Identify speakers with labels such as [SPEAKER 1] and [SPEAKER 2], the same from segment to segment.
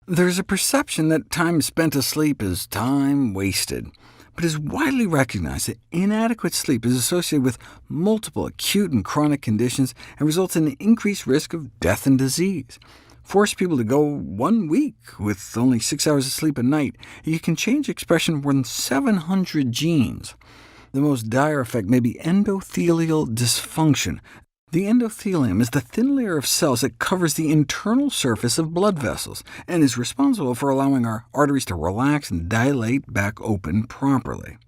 [SPEAKER 1] There's a perception that time spent asleep is time wasted, but it is widely recognized that inadequate sleep is associated with multiple acute and chronic conditions and results in an increased risk of death and disease. Force people to go 1 week with only 6 hours of sleep a night, and you can change expression of more than 700 genes. The most dire effect may be endothelial dysfunction. The endothelium is the thin layer of cells that covers the internal surface of blood vessels, and is responsible for allowing our arteries to relax and dilate back open properly.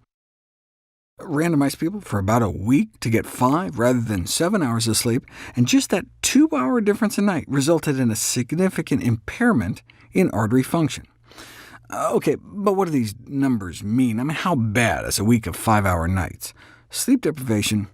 [SPEAKER 1] Randomized people for about a week to get 5 rather than 7 hours of sleep, and just that 2-hour difference a night resulted in a significant impairment in artery function. OK, but what do these numbers mean? I mean, how bad is a week of 5-hour nights? Sleep deprivation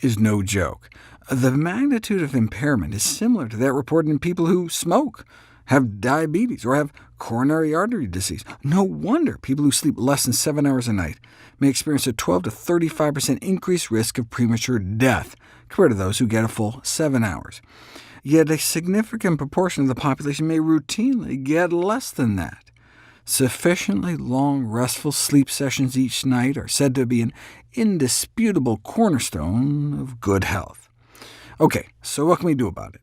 [SPEAKER 1] is no joke. The magnitude of impairment is similar to that reported in people who smoke, have diabetes, or have coronary artery disease. No wonder people who sleep less than 7 hours a night may experience a 12 to 35% increased risk of premature death, compared to those who get a full 7 hours. Yet a significant proportion of the population may routinely get less than that. Sufficiently long, restful sleep sessions each night are said to be an indisputable cornerstone of good health. OK, so what can we do about it?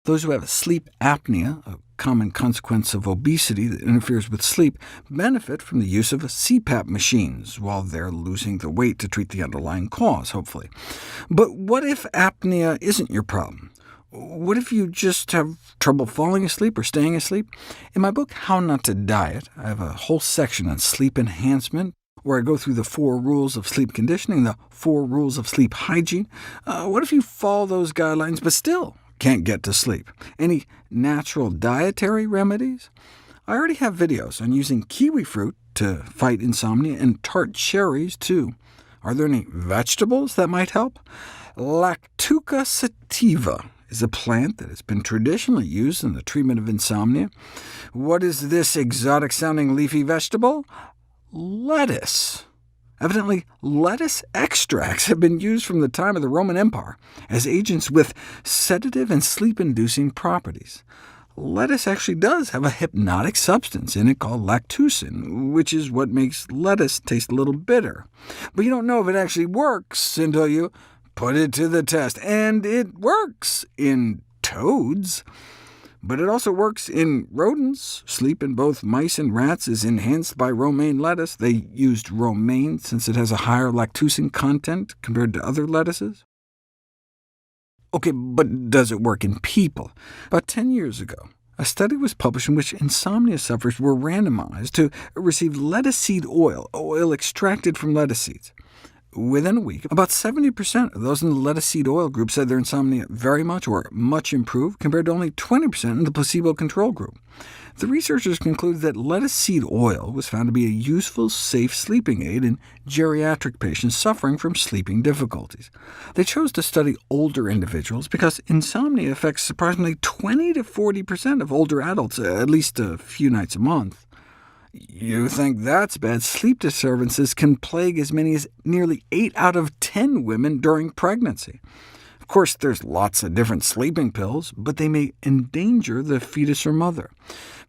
[SPEAKER 1] Those who have sleep apnea, a common consequence of obesity that interferes with sleep, benefit from the use of CPAP machines while they're losing the weight to treat the underlying cause, hopefully. But what if apnea isn't your problem? What if you just have trouble falling asleep or staying asleep? In my book, How Not to Diet, I have a whole section on sleep enhancement, where I go through the 4 rules of sleep conditioning, the 4 rules of sleep hygiene. What if you follow those guidelines but still can't get to sleep? Any natural dietary remedies? I already have videos on using kiwi fruit to fight insomnia, and tart cherries too. Are there any vegetables that might help? Lactuca sativa is a plant that has been traditionally used in the treatment of insomnia. What is this exotic-sounding leafy vegetable? Lettuce. Evidently, lettuce extracts have been used from the time of the Roman Empire as agents with sedative and sleep-inducing properties. Lettuce actually does have a hypnotic substance in it called lactucin, which is what makes lettuce taste a little bitter. But you don't know if it actually works until you put it to the test. And it works in toads. But it also works in rodents. Sleep in both mice and rats is enhanced by romaine lettuce. They used romaine since it has a higher lactucin content compared to other lettuces. OK, but does it work in people? About 10 years ago, a study was published in which insomnia sufferers were randomized to receive lettuce seed oil extracted from lettuce seeds. Within a week, about 70% of those in the lettuce seed oil group said their insomnia very much or much improved, compared to only 20% in the placebo control group. The researchers concluded that lettuce seed oil was found to be a useful, safe sleeping aid in geriatric patients suffering from sleeping difficulties. They chose to study older individuals because insomnia affects approximately 20 to 40% of older adults, at least a few nights a month. You think that's bad? Sleep disturbances can plague as many as nearly 8 out of 10 women during pregnancy. Of course, there's lots of different sleeping pills, but they may endanger the fetus or mother.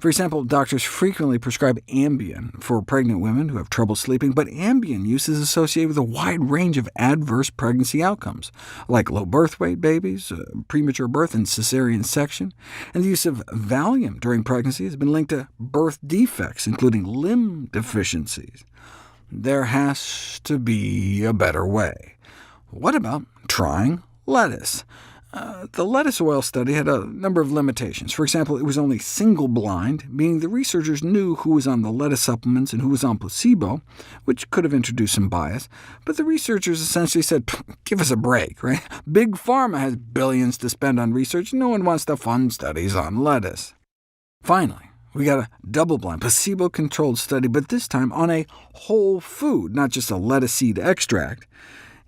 [SPEAKER 1] For example, doctors frequently prescribe Ambien for pregnant women who have trouble sleeping, but Ambien use is associated with a wide range of adverse pregnancy outcomes, like low birth weight babies, premature birth and cesarean section, and the use of Valium during pregnancy has been linked to birth defects, including limb deficiencies. There has to be a better way. What about trying lettuce? The lettuce oil study had a number of limitations. For example, it was only single-blind, meaning the researchers knew who was on the lettuce supplements and who was on placebo, which could have introduced some bias. But the researchers essentially said, give us a break, right? Big Pharma has billions to spend on research. No one wants to fund studies on lettuce. Finally, we got a double-blind, placebo-controlled study, but this time on a whole food, not just a lettuce seed extract.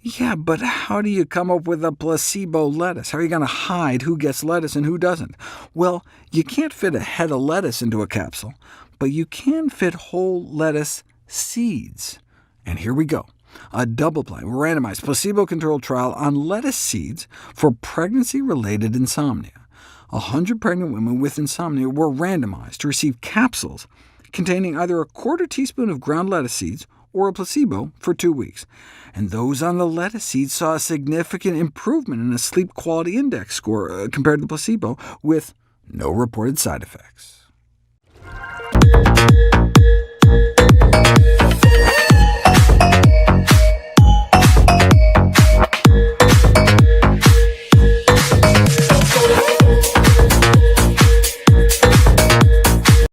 [SPEAKER 1] Yeah, but how do you come up with a placebo lettuce? How are you going to hide who gets lettuce and who doesn't? Well, you can't fit a head of lettuce into a capsule, but you can fit whole lettuce seeds. And here we go. A double-blind, randomized, placebo-controlled trial on lettuce seeds for pregnancy-related insomnia. 100 pregnant women with insomnia were randomized to receive capsules containing either a quarter teaspoon of ground lettuce seeds or a placebo for 2 weeks. And those on the lettuce seeds saw a significant improvement in a sleep quality index score compared to the placebo, with no reported side effects.